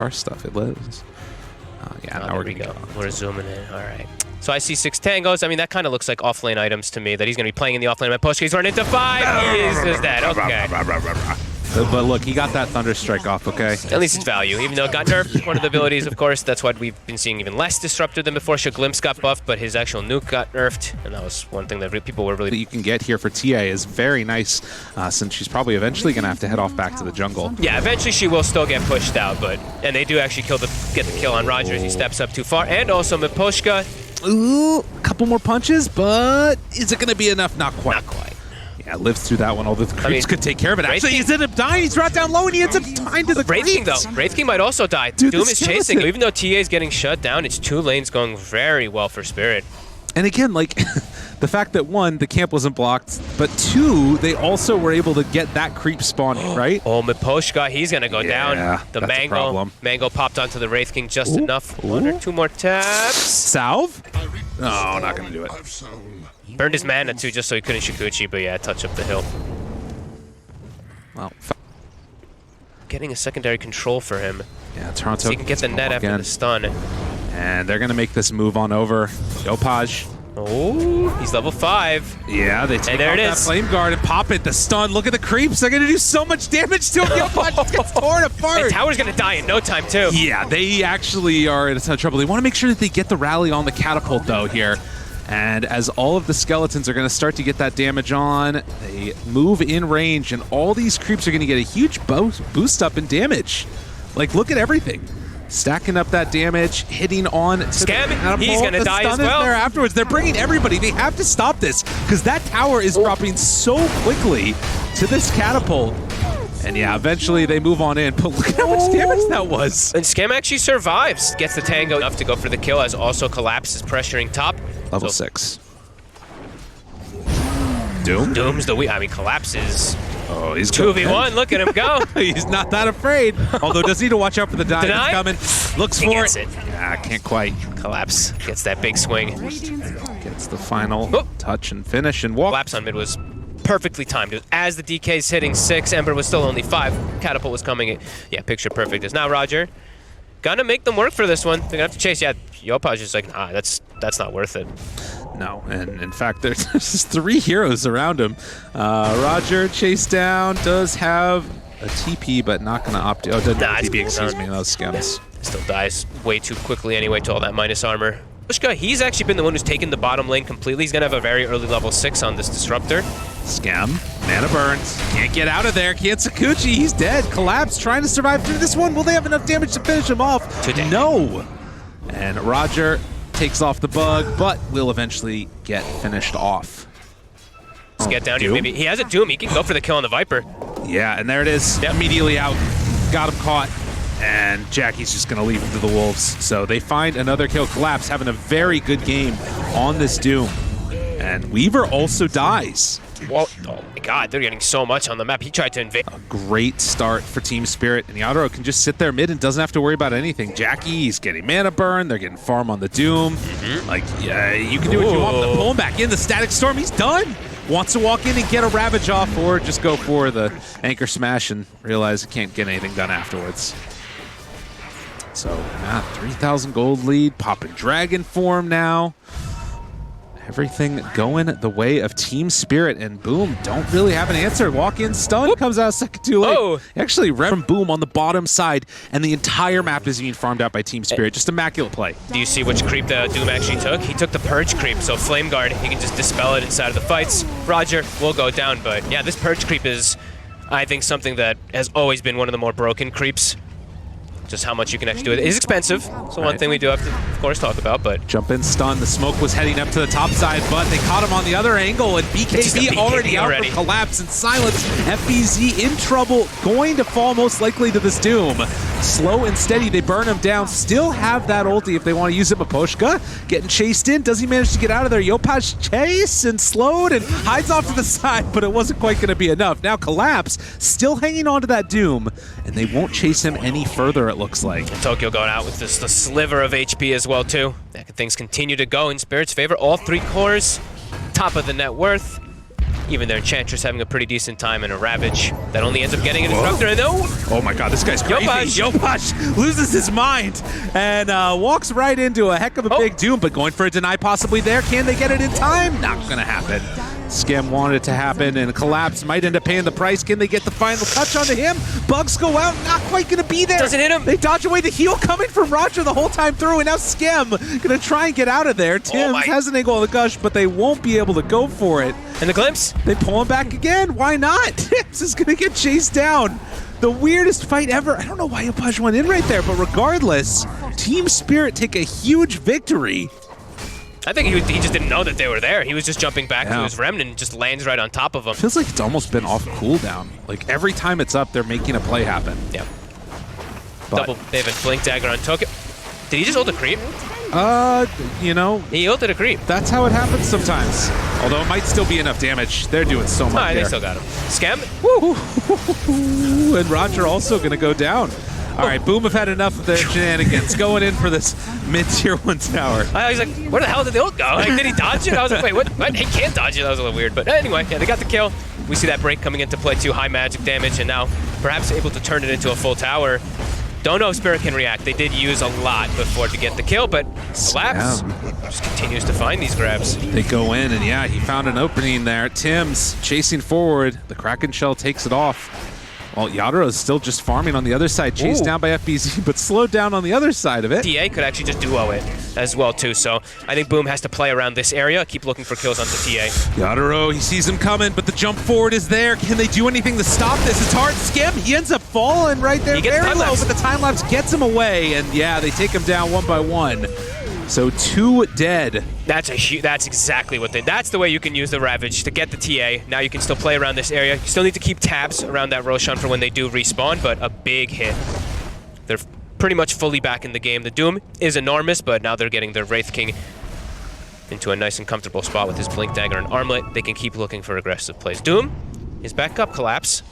our stuff. It lives. Yeah, now we're gonna go. We're zooming in. All right. So I see 6 tangos. I mean, that kind of looks like off-lane items to me, that he's going to be playing in the off-lane. My push, he's running into 5. He is dead. Okay. But look, he got that Thunder Strike off, okay? At least it's value, even though it got nerfed. One of the abilities, of course, that's what we've been seeing even less disruptor than before. Glimpse got buffed, but his actual nuke got nerfed, and that was one thing that people were really... That you can get here for TA is very nice, since she's probably eventually going to have to head off back to the jungle. Yeah, eventually she will still get pushed out, and they do actually get the kill on Roger as he steps up too far, and also Miposhka. Ooh, a couple more punches, but is it going to be enough? Not quite. Not quite. Yeah, lives through that one, although the creeps could take care of it. Actually, he's ended up dying. He's brought down low, and he ends up dying to the Wraith King, though. Wraith King might also die. Dude, Doom is chasing him. Even though TA is getting shut down, it's 2 lanes going very well for Spirit. And again, like, the fact that 1, the camp wasn't blocked, but 2, they also were able to get that creep spawning, right? Oh, Miposhka, he's going to go down. The Mango popped onto the Wraith King just enough. 1 or 2 more taps. Salve? No, not going to do it. Burned his mana, too, just so he couldn't Shikuchi, but yeah, touch up the hill. Well, getting a secondary control for him. Yeah, Toronto. So he can get the net after the stun. And they're going to make this move on over. Yopaj. Oh, he's level 5. Yeah, they take out that Flame Guard and pop it. The stun. Look at the creeps. They're going to do so much damage to him. Yopaj gets torn apart. And Tower's going to die in no time, too. Yeah, they actually are in a ton of trouble. They want to make sure that they get the rally on the catapult, though, here. And as all of the skeletons are going to start to get that damage on, they move in range, and all these creeps are going to get a huge boost up in damage. Like, look at everything. Stacking up that damage, hitting on... Scam, he's going to die as well. There afterwards. They're bringing everybody. They have to stop this, because that tower is dropping so quickly to this catapult. And yeah, eventually they move on in, but look at how much damage that was. And Scam actually survives. Gets the tango enough to go for the kill, as also collapses, pressuring top. Level 6. Doom? Doom's the I mean, collapses. Oh, he's 2v1, look at him go. He's not that afraid. Although does need to watch out for the dive. It's coming. Looks for it. Yeah, can't quite. Collapse. Gets that big swing. Gets the final touch and finish and walk. Collapse on mid was perfectly timed. As the DK's hitting 6, Ember was still only 5. Catapult was coming in. Yeah, picture perfect. Is now Roger. Gonna make them work for this one. They're gonna have to chase. Yeah, Yopaj is like, nah, that's not worth it. No, and in fact, there's 3 heroes around him. Roger, chase down, does have a TP, but not gonna opt. Oh, doesn't have TP, excuse me. That was Skems. Still dies way too quickly anyway to all that minus armor. Pushka, he's actually been the one who's taken the bottom lane completely. He's gonna have a very early level 6 on this disruptor. Scam, mana burns, can't get out of there, can't Sakuchi, he's dead. Collapse, trying to survive through this one. Will they have enough damage to finish him off? No. And Roger takes off the bug, but will eventually get finished off. Let's get down here, maybe. He has a Doom, he can go for the kill on the Viper. Yeah, and there it is, immediately out. Got him caught. And Jackie's just going to leave him to the Wolves. So they find another kill. Collapse having a very good game on this Doom. And Weaver also dies. Well, oh my god, they're getting so much on the map. He tried to invade. A great start for Team Spirit. And Yadro can just sit there mid and doesn't have to worry about anything. Jackie's getting mana burn. They're getting farm on the Doom. Like, yeah, you can do what you want. But pull him back in. The Static Storm, he's done. Wants to walk in and get a Ravage off, or just go for the Anchor Smash and realize it can't get anything done afterwards. So, 3,000 gold lead, popping dragon form now. Everything going the way of Team Spirit, and Boom don't really have an answer. Walk in, stun, comes out a second too late. Actually, from Boom on the bottom side, and the entire map is being farmed out by Team Spirit. Just immaculate play. Do you see which creep the Doom actually took? He took the Purge creep, so Flame Guard, he can just dispel it inside of the fights. Roger will go down, but yeah, this Purge creep is, I think, something that has always been one of the more broken creeps. Just how much you can actually do it. It is expensive, so one thing we do have to, of course, talk about, but... Jump in, stun. The smoke was heading up to the top side, but they caught him on the other angle, and BKB already out for Collapse and Silence. FBZ in trouble, going to fall most likely to this Doom. Slow and steady, they burn him down. Still have that ulti if they want to use it. Miposhka getting chased in. Does he manage to get out of there? Yopaj chase and slowed and hides off to the side, but it wasn't quite going to be enough. Now Collapse still hanging on to that Doom, and they won't chase him any further, it looks like. And Tokyo going out with just the sliver of HP as well, too. Things continue to go in Spirit's favor. All 3 cores, top of the net worth. Even their Enchantress having a pretty decent time, and a Ravage that only ends up getting an Disruptor. And oh my god, this guy's crazy. Yopaj loses his mind and walks right into a heck of a big Doom, but going for a deny possibly there. Can they get it in time? Not gonna happen. Scam wanted it to happen, and Collapse might end up paying the price. Can they get the final touch onto him? Bugs go out, not quite gonna be there. Doesn't hit him. They dodge away the heal coming from Roger the whole time through, and now Scam gonna try and get out of there. Tims has an angle on the Gush, but they won't be able to go for it. And the Glimpse? They pull him back again. Why not? Tims is gonna get chased down. The weirdest fight ever. I don't know why Yopaj went in right there, but regardless, Team Spirit take a huge victory. I think he just didn't know that they were there. He was just jumping back to his Remnant and just lands right on top of him. Feels like it's almost been off cooldown. Like every time it's up, they're making a play happen. Yeah. They have a Blink Dagger on Token. Did he just ult a creep? You know. He ulted a creep. That's how it happens sometimes. Although it might still be enough damage. They're doing so much. Alright, they still got him. Scam. Woo! And Roger also going to go down. All right, Boom have had enough of their shenanigans. Going in for this mid-tier 1 tower. I was like, where the hell did the ult go? Like, did he dodge it? I was like, wait, what? He can't dodge it. That was a little weird. But anyway, yeah, they got the kill. We see that break coming into play too. High magic damage, and now perhaps able to turn it into a full tower. Don't know if Spirit can react. They did use a lot before to get the kill, but Collapse just continues to find these grabs. They go in, and yeah, he found an opening there. Tims chasing forward. The Kraken Shell takes it off. Well, Yadro is still just farming on the other side, chased down by FBZ, but slowed down on the other side of it. TA could actually just duo it as well, too. So I think Boom has to play around this area, keep looking for kills onto TA. Yadro, he sees him coming, but the jump forward is there. Can they do anything to stop this? It's hard. Scam, he ends up falling right there very low, but the time lapse gets him away, and yeah, they take him down 1 by 1. So 2 dead. That's exactly what that's the way you can use the Ravage to get the TA. Now you can still play around this area. You still need to keep tabs around that Roshan for when they do respawn, but a big hit. They're pretty much fully back in the game. The Doom is enormous, but now they're getting their Wraith King into a nice and comfortable spot with his Blink Dagger and Armlet. They can keep looking for aggressive plays. Doom is back up, Collapse.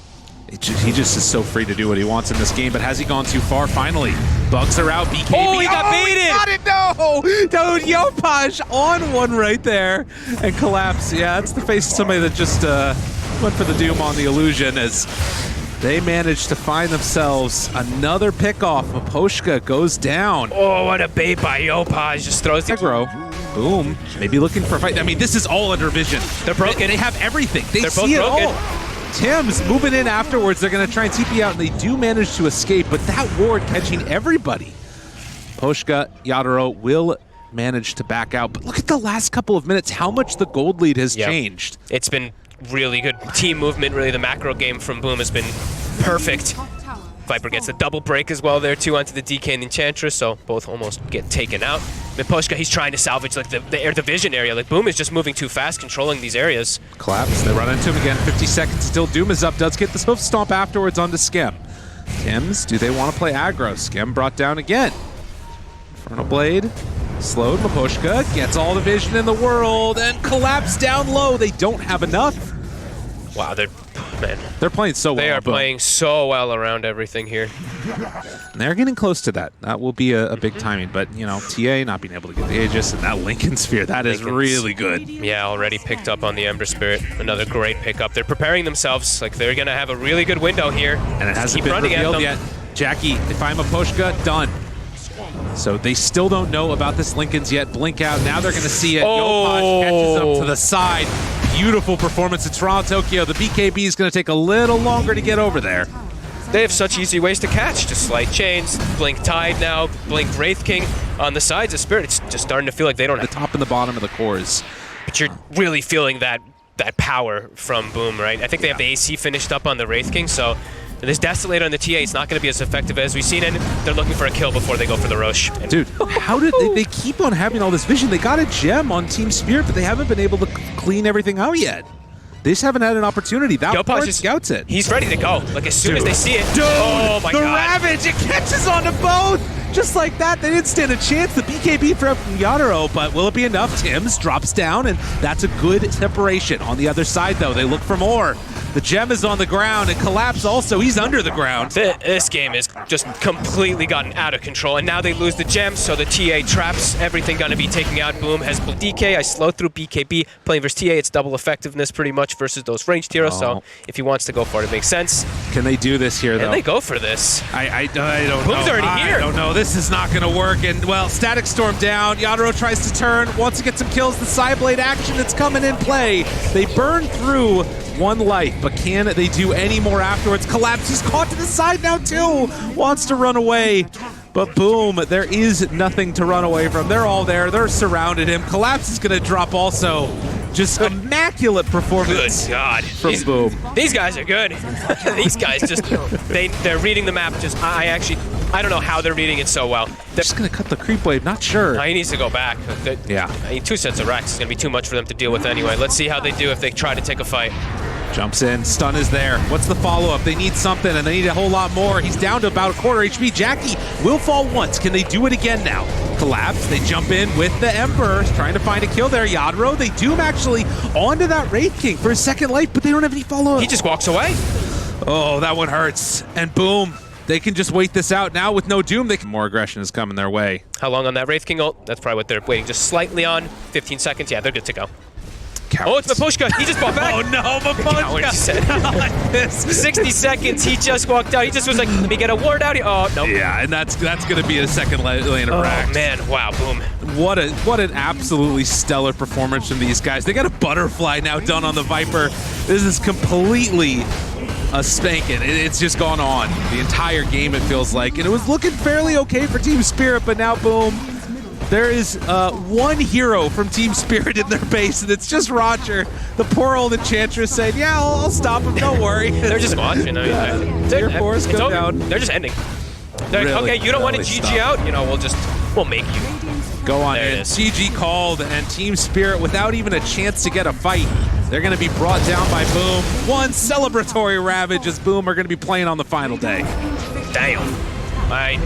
He just is so free to do what he wants in this game, but has he gone too far? Finally, Bugs are out. BKB. Oh, he got baited! He got it, no! Dude, Yopaj on one right there. And Collapse. Yeah, that's the face of somebody that just went for the Doom on the illusion as they managed to find themselves another pickoff. Maposhka goes down. Oh, what a bait by Yopaj. Just throws the aggro. Boom. Maybe looking for a fight. I mean, this is all under vision. They're broken. They have everything. They're both see it broken. all. Tims moving in afterwards. They're going to try and TP out, and they do manage to escape, but that ward catching everybody. Poshka, Yadro will manage to back out, but look at the last couple of minutes, how much the gold lead has changed. It's been really good team movement. Really, the macro game from Boom has been perfect. Viper gets a double break as well there too onto the DK and the Enchantress, so both almost get taken out. Miposhka, he's trying to salvage like the vision area. Like Boom is just moving too fast, controlling these areas. Collapse, they run into him again. 50 seconds still. Doom is up, does get the Swift Stomp afterwards onto Skem. Tims, do they want to play aggro? Skem brought down again. Infernal Blade, slowed. Miposhka gets all the vision in the world and Collapse down low. They don't have enough. Wow, they're playing so well. They are playing so well around everything here. And they're getting close to that. That will be a big timing. But, you know, TA not being able to get the Aegis and that Lincoln Sphere, that is really good. Yeah, already picked up on the Ember Spirit. Another great pickup. They're preparing themselves. Like, they're going to have a really good window here. And it hasn't been revealed yet. Jackie, if I'm a Poshka, done. So they still don't know about this Lincoln's yet. Blink out. Now they're going to see it. Yopaj catches them to the side. Beautiful performance in Toronto, Tokyo. The BKB is going to take a little longer to get over there. They have such easy ways to catch. Just Slight Chains, Blink Tide now, Blink Wraith King on the sides of Spirit. It's just starting to feel like they don't have the top and the bottom of the cores. But you're really feeling that power from Boom, right? I think they have the AC finished up on the Wraith King, so this Desolator on the TA is not going to be as effective as we've seen, and they're looking for a kill before they go for the Roche. Dude, how did they keep on having all this vision? They got a gem on Team Spirit, but they haven't been able to clean everything out yet. They just haven't had an opportunity. That part scouts it. He's ready to go. Like, as soon as they see it. Dude, oh my God. The Ravage, it catches onto both. Just like that, they didn't stand a chance. The BKB from Yadro, but will it be enough? Tims drops down, and that's a good separation. On the other side, though, they look for more. The gem is on the ground, and Collapse also, he's under the ground. This game is just completely gotten out of control. And now they lose the gem, so the TA traps everything gonna be taken out. Boom has DK. I slow through BKB. Playing versus TA, it's double effectiveness pretty much versus those ranged heroes. So if he wants to go for it, it makes sense. Can they do this here, though? And they go for this. I don't know. Boom's already here. I don't know. This is not going to work. And, well, Static Storm down. Yadro tries to turn, wants to get some kills. The Psyblade action that's coming in play. They burn through one life, but can they do any more afterwards? Collapse, he's caught to the side now, too. Wants to run away. But boom, there is nothing to run away from. They're all there. They're surrounded him. Collapse is going to drop also. Just immaculate performance. Good God. From Boom. These guys are good. These guys just, they're reading the map. Just I don't know how they're reading it so well. They're just going to cut the creep wave, not sure. No, he needs to go back. Yeah. I mean, 2 sets of racks is going to be too much for them to deal with anyway. Let's see how they do if they try to take a fight. Jumps in, stun is there. What's the follow-up? They need something, and they need a whole lot more. He's down to about a quarter HP. Jackie will fall once. Can they do it again now? Collapse, they jump in with the Ember, trying to find a kill there. Yadro, they doom actually onto that Wraith King for a second life, but they don't have any follow-up. He just walks away. Oh, that one hurts. And boom, they can just wait this out. Now with no doom, more aggression is coming their way. How long on that Wraith King ult? That's probably what they're waiting, just slightly on. 15 seconds, yeah, they're good to go. Cowards. Oh, it's Mapushka. He just bought back. Oh no, Mapushka. 60 seconds. He just walked out. He just was like, let me get a ward out here. Oh, no. Yeah, and that's going to be a second lane of racks. Oh, man. Wow, Boom. What an absolutely stellar performance from these guys. They got a butterfly now done on the Viper. This is completely a spanking. It's just gone on the entire game, it feels like. And it was looking fairly okay for Team Spirit, but now, Boom. There is one hero from Team Spirit in their base, and it's just Roger. The poor old Enchantress saying, yeah, I'll stop him, don't worry. They're just watching. I mean, Tier 4's go down. They're just ending. They're like, okay, you don't want to GG out? You know, we'll make you. Go on there in. GG called, and Team Spirit, without even a chance to get a fight, they're going to be brought down by Boom. One celebratory Ravage as Boom are going to be playing on the final day. Damn. All right.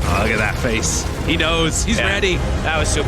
Oh, look at that face. He knows. He's ready. That was super.